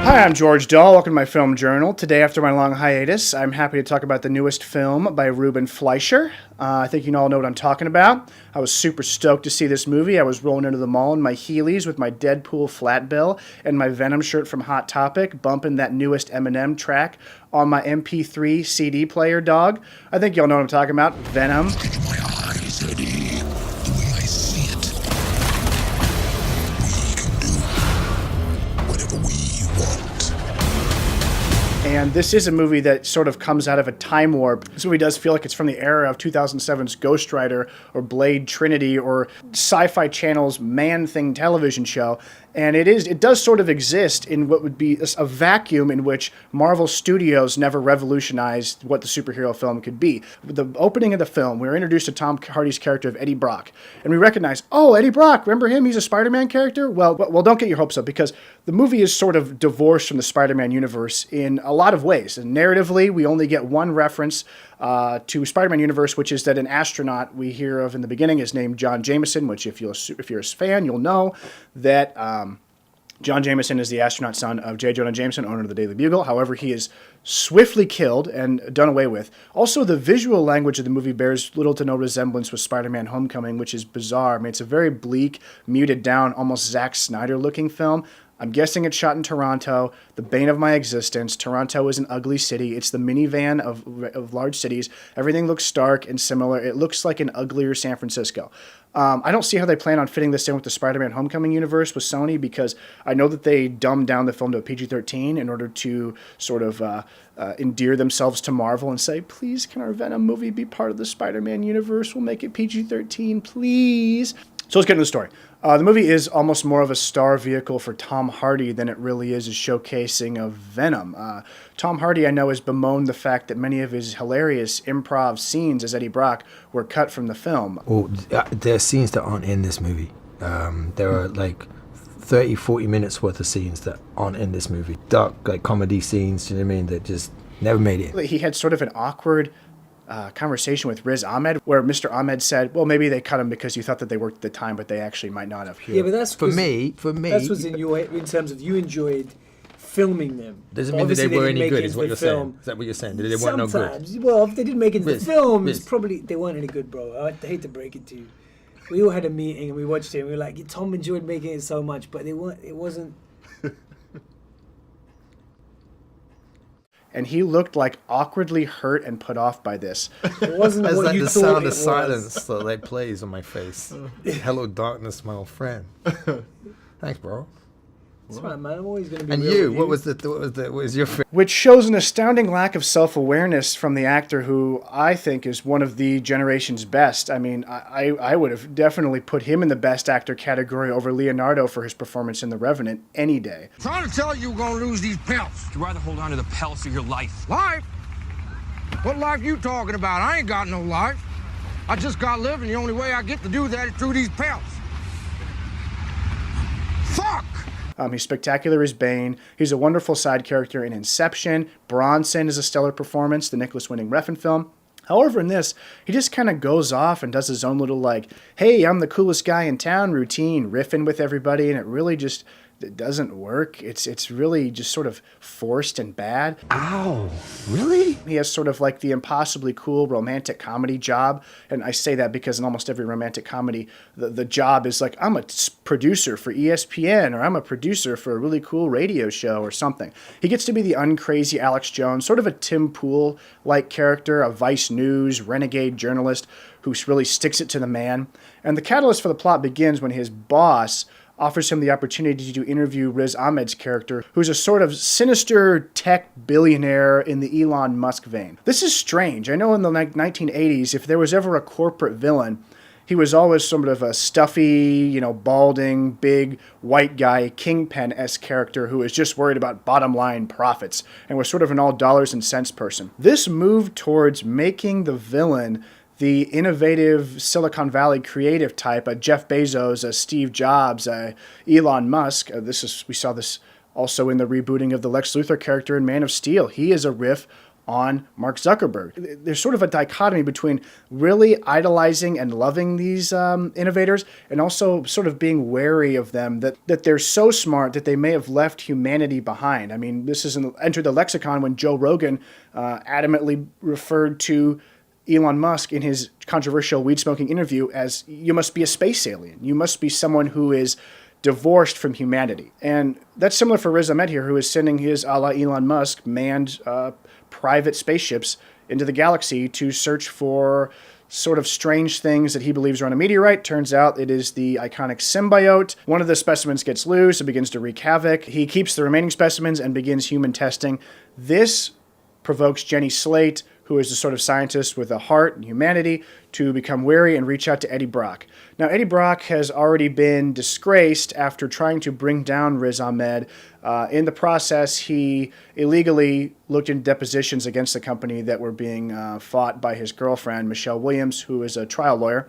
Hi, I'm George Dahl. Welcome to my film journal. Today, after my long hiatus, I'm happy to talk about the newest film by Ruben Fleischer. I think you all know what I'm talking about. I was super stoked to see this movie. I was rolling into the mall in my Heelys with my Deadpool flat bill and my Venom shirt from Hot Topic, bumping that newest Eminem track on my MP3 CD player, dog. I think y'all know what I'm talking about. Venom. Look into my eyes, Eddie. The way I see it. We can do whatever we want. And this is a movie that sort of comes out of a time warp. This movie does feel like it's from the era of 2007's Ghost Rider or Blade Trinity or Sci-Fi Channel's Man-Thing television show. And it does sort of exist in what would be a vacuum in which Marvel Studios never revolutionized what the superhero film could be. With the opening of the film, we were introduced to Tom Hardy's character of Eddie Brock. And we recognize, oh, Eddie Brock, remember him? He's a Spider-Man character? Well, don't get your hopes up, because the movie is sort of divorced from the Spider-Man universe in a lot of ways. And narratively, we only get one reference to Spider-Man universe, which is that an astronaut we hear of in the beginning is named John Jameson, which if you're a fan, you'll know that John Jameson is the astronaut son of J. Jonah Jameson, owner of the Daily Bugle. However, he is swiftly killed and done away with. Also, the visual language of the movie bears little to no resemblance with Spider-Man Homecoming, which is bizarre. I mean, it's a very bleak, muted down, almost Zack Snyder-looking film. I'm guessing it's shot in Toronto, the bane of my existence. Toronto is an ugly city. It's the minivan of large cities. Everything looks stark and similar. It looks like an uglier San Francisco. I don't see how they plan on fitting this in with the Spider-Man Homecoming universe with Sony, because I know that they dumbed down the film to a PG-13 in order to sort of endear themselves to Marvel and say, please, can our Venom movie be part of the Spider-Man universe? We'll make it PG-13, please. So let's get into the story. The movie is almost more of a star vehicle for Tom Hardy than it really is a showcasing of Venom. Tom Hardy, I know, has bemoaned the fact that many of his hilarious improv scenes as Eddie Brock were cut from the film. Well, there are scenes that aren't in this movie. There are like 30, 40 minutes worth of scenes that aren't in this movie. Dark, like comedy scenes, you know what I mean, that just never made it. He had sort of an awkward conversation with Riz Ahmed, where Mr. Ahmed said, well, maybe they cut him because you thought that they worked at the time, but they actually might not have. Yeah, but that's for me. That's what's in terms of you enjoyed filming them. Doesn't mean that they were any good, is what you're saying. Is that what you're saying? They weren't no good? Well, if they didn't make it into the film, it's probably they weren't any good, bro. I hate to break it to you. We all had a meeting and we watched it and we were like, Tom enjoyed making it so much, but it wasn't. And he looked like awkwardly hurt and put off by this. It wasn't That's what like you the thought sound it of was. silence that like plays on my face. Hello, darkness, my old friend. Thanks, bro. That's right, man. I'm always going to be. And real you, with what was your favorite? Which shows an astounding lack of self-awareness from the actor, who I think is one of the generation's best. I mean, I would have definitely put him in the best actor category over Leonardo for his performance in The Revenant any day. Trying to tell you we're gonna lose these pelts. You'd rather hold on to the pelts of your life. Life? What life you talking about? I ain't got no life. I just got living. The only way I get to do that is through these pelts. Fuck! He's spectacular as Bane. He's a wonderful side character in Inception. Bronson is a stellar performance, the Nicholas-winning Refn film. However, in this, he just kind of goes off and does his own little, like, hey, I'm the coolest guy in town routine, riffing with everybody, and it really just it doesn't work. It's really just sort of forced and bad. Ow, really? He has sort of like the impossibly cool romantic comedy job, and I say that because in almost every romantic comedy, the job is like, I'm a producer for ESPN, or I'm a producer for a really cool radio show or something. He gets to be the uncrazy Alex Jones, sort of a Tim Pool-like character, a Vice News renegade journalist who really sticks it to the man. And the catalyst for the plot begins when his boss offers him the opportunity to interview Riz Ahmed's character, who's a sort of sinister tech billionaire in the Elon Musk vein. This is strange. I know in the 1980s, if there was ever a corporate villain, he was always sort of a stuffy, balding, big, white guy, kingpin-esque character who was just worried about bottom line profits and was sort of an all dollars and cents person. This move towards making the villain the innovative Silicon Valley creative type, Jeff Bezos, Steve Jobs, Elon Musk. We saw this also in the rebooting of the Lex Luthor character in Man of Steel. He is a riff on Mark Zuckerberg. There's sort of a dichotomy between really idolizing and loving these innovators and also sort of being wary of them, that they're so smart that they may have left humanity behind. I mean, this is entered the lexicon when Joe Rogan adamantly referred to Elon Musk in his controversial weed-smoking interview as, you must be a space alien. You must be someone who is divorced from humanity. And that's similar for Riz Ahmed here, who is sending his, a la Elon Musk, manned private spaceships into the galaxy to search for sort of strange things that he believes are on a meteorite. Turns out it is the iconic symbiote. One of the specimens gets loose and begins to wreak havoc. He keeps the remaining specimens and begins human testing. This provokes Jenny Slate, who is a sort of scientist with a heart and humanity, to become wary and reach out to Eddie Brock. Now, Eddie Brock has already been disgraced after trying to bring down Riz Ahmed. In the process, he illegally looked into depositions against the company that were being fought by his girlfriend, Michelle Williams, who is a trial lawyer.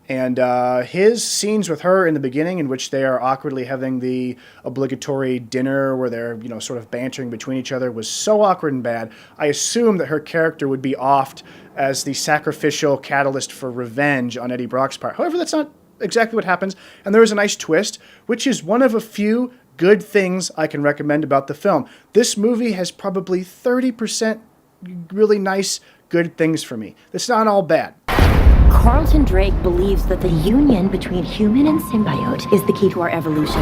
And his scenes with her in the beginning, in which they are awkwardly having the obligatory dinner where they're, sort of bantering between each other, was so awkward and bad. I assumed that her character would be offed as the sacrificial catalyst for revenge on Eddie Brock's part. However, that's not exactly what happens. And there is a nice twist, which is one of a few good things I can recommend about the film. This movie has probably 30% really nice, good things for me. It's not all bad. Carlton Drake believes that the union between human and symbiote is the key to our evolution.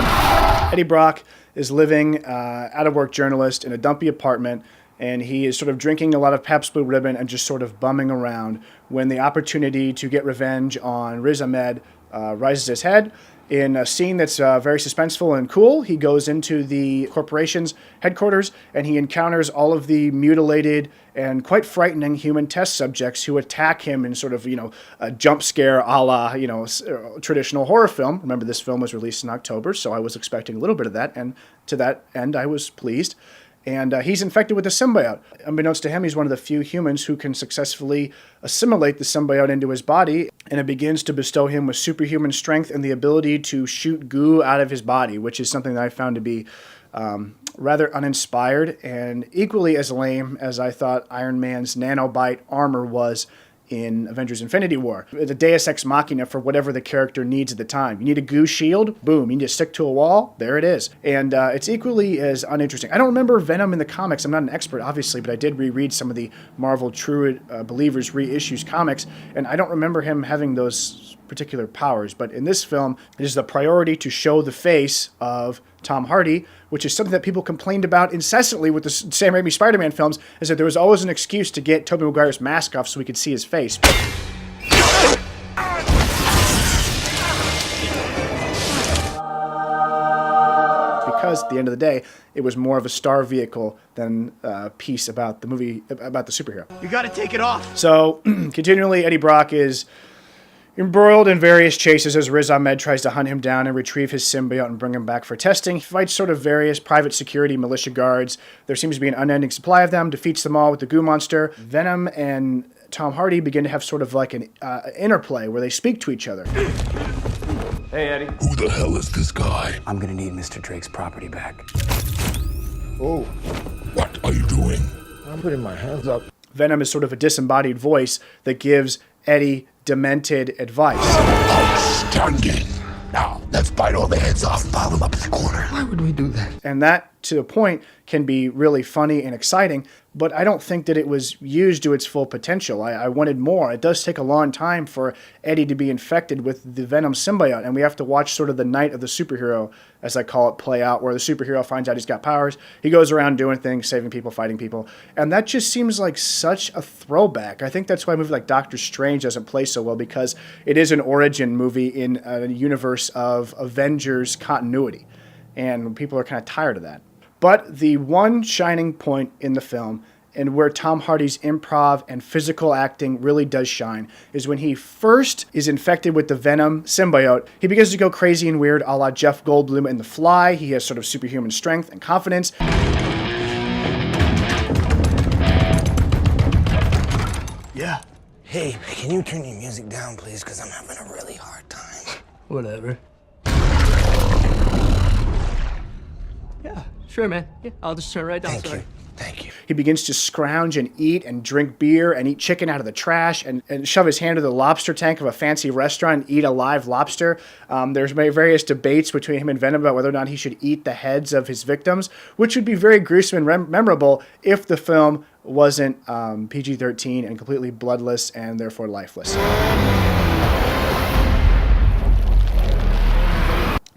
Eddie Brock is living, out-of-work journalist in a dumpy apartment, and he is sort of drinking a lot of Pabst Blue Ribbon and just sort of bumming around when the opportunity to get revenge on Riz Ahmed rises his head. In a scene that's very suspenseful and cool, he goes into the corporation's headquarters and he encounters all of the mutilated and quite frightening human test subjects who attack him in sort of, a jump scare a la, traditional horror film. Remember, this film was released in October, so I was expecting a little bit of that, and to that end, I was pleased. And he's infected with the symbiote. Unbeknownst to him, he's one of the few humans who can successfully assimilate the symbiote into his body, and it begins to bestow him with superhuman strength and the ability to shoot goo out of his body, which is something that I found to be rather uninspired and equally as lame as I thought Iron Man's nanobite armor was in Avengers Infinity War. The Deus Ex Machina for whatever the character needs at the time. You need a goo shield? Boom. You need to stick to a wall? There it is. And it's equally as uninteresting. I don't remember Venom in the comics. I'm not an expert, obviously, but I did reread some of the Marvel True Believers reissues comics, and I don't remember him having those particular powers. But in this film, it is the priority to show the face of Tom Hardy, which is something that people complained about incessantly with the Sam Raimi Spider-Man films, is that there was always an excuse to get Tobey Maguire's mask off so we could see his face. Because at the end of the day, it was more of a star vehicle than a piece about the movie, about the superhero. You gotta take it off. So, continually, Eddie Brock is embroiled in various chases as Riz Ahmed tries to hunt him down and retrieve his symbiote and bring him back for testing. He fights sort of various private security militia guards. There seems to be an unending supply of them, defeats them all with the goo monster. Venom and Tom Hardy begin to have sort of like an interplay where they speak to each other. Hey, Eddie. Who the hell is this guy? I'm gonna need Mr. Drake's property back. Oh. What are you doing? I'm putting my hands up. Venom is sort of a disembodied voice that gives Eddie demented advice. Outstanding. Now, let's bite all the heads off, pile them up in the corner. Why would we do that? And that, to a point, can be really funny and exciting, but I don't think that it was used to its full potential. I wanted more. It does take a long time for Eddie to be infected with the Venom symbiote, and we have to watch sort of the night of the superhero, as I call it, play out, where the superhero finds out he's got powers. He goes around doing things, saving people, fighting people, and that just seems like such a throwback. I think that's why a movie like Doctor Strange doesn't play so well, because it is an origin movie in a universe of Avengers continuity, and people are kind of tired of that. But the one shining point in the film, and where Tom Hardy's improv and physical acting really does shine, is when he first is infected with the Venom symbiote. He begins to go crazy and weird, a la Jeff Goldblum in The Fly. He has sort of superhuman strength and confidence. Yeah. Hey, can you turn your music down, please? Because I'm having a really hard time. Whatever. Yeah, sure, man. Yeah, I'll just turn right down. Thank Sorry. you. Thank you. He begins to scrounge and eat and drink beer and eat chicken out of the trash and shove his hand to the lobster tank of a fancy restaurant and eat a live lobster. There's various debates between him and Venom about whether or not he should eat the heads of his victims, which would be very gruesome and memorable if the film wasn't PG-13 and completely bloodless and therefore lifeless.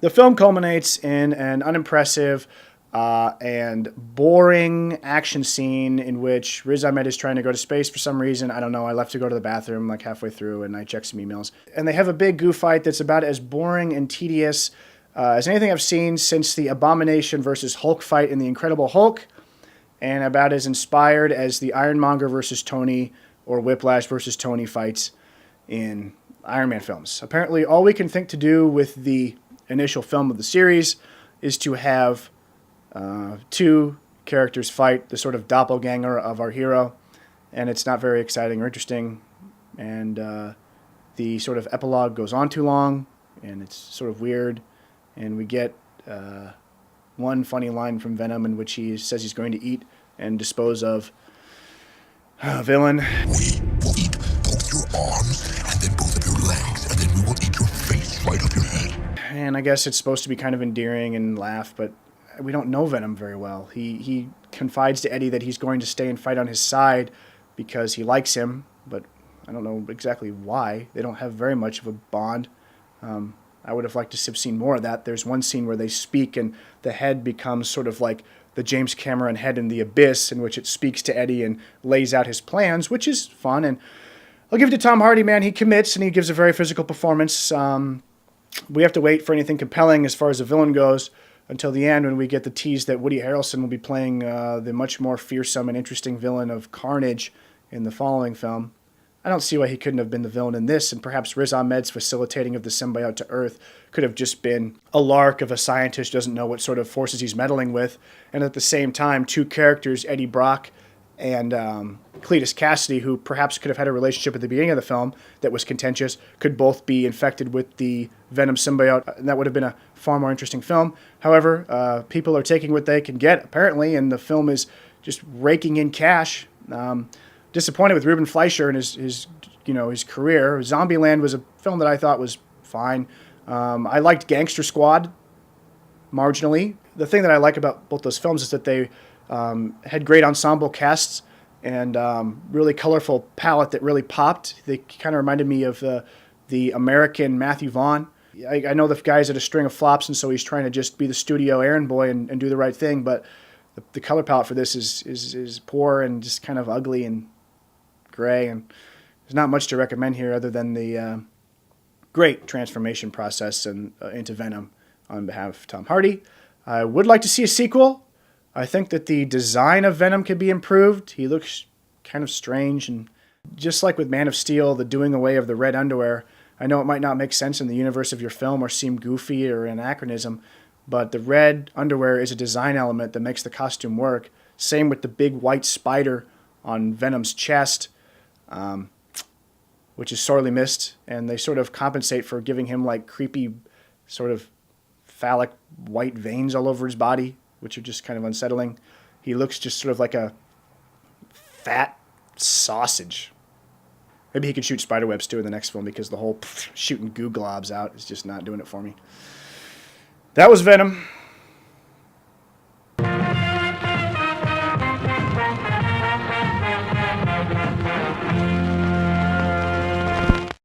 The film culminates in an unimpressive and boring action scene in which Riz Ahmed is trying to go to space for some reason. I don't know. I left to go to the bathroom like halfway through and I checked some emails. And they have a big goof fight that's about as boring and tedious as anything I've seen since the Abomination versus Hulk fight in The Incredible Hulk, and about as inspired as the Ironmonger versus Tony or Whiplash versus Tony fights in Iron Man films. Apparently, all we can think to do with the initial film of the series is to have two characters fight the sort of doppelganger of our hero, and it's not very exciting or interesting, and the sort of epilogue goes on too long, and it's sort of weird, and we get one funny line from Venom in which he says he's going to eat and dispose of a villain. We will eat both your arms and then both of your legs, and then we will eat your face right up your head. And I guess it's supposed to be kind of endearing and laugh, but we don't know Venom very well. He confides to Eddie that he's going to stay and fight on his side because he likes him, but I don't know exactly why. They don't have very much of a bond. I would have liked to have seen more of that. There's one scene where they speak and the head becomes sort of like the James Cameron head in The Abyss, in which it speaks to Eddie and lays out his plans, which is fun. And I'll give it to Tom Hardy, man. He commits and he gives a very physical performance. We have to wait for anything compelling as far as the villain goes until the end when we get the tease that Woody Harrelson will be playing the much more fearsome and interesting villain of Carnage in the following film. I don't see why he couldn't have been the villain in this, and perhaps Riz Ahmed's facilitating of the symbiote to Earth could have just been a lark of a scientist who doesn't know what sort of forces he's meddling with, and at the same time, two characters, Eddie Brock and Cletus Cassidy, who perhaps could have had a relationship at the beginning of the film that was contentious, could both be infected with the Venom symbiote, and that would have been a far more interesting film. However, people are taking what they can get, apparently, and the film is just raking in cash. Disappointed with Ruben Fleischer and his career. Zombieland was a film that I thought was fine. I liked Gangster Squad marginally. The thing that I like about both those films is that they had great ensemble casts and really colorful palette that really popped. They kind of reminded me of the American Matthew Vaughn. I know the guy's at a string of flops, and so he's trying to just be the studio errand boy and do the right thing, but the color palette for this is poor and just kind of ugly and gray, and there's not much to recommend here other than the great transformation process and into Venom on behalf of Tom Hardy. I would like to see a sequel. I think that the design of Venom could be improved. He looks kind of strange, and just like with Man of Steel, the doing away of the red underwear, I know it might not make sense in the universe of your film or seem goofy or anachronism, but the red underwear is a design element that makes the costume work. Same with the big white spider on Venom's chest, which is sorely missed, and they sort of compensate for giving him like creepy sort of phallic white veins all over his body, which are just kind of unsettling. He looks just sort of like a fat sausage. Maybe he could shoot spiderwebs too in the next film, because the whole shooting goo globs out is just not doing it for me. That was Venom.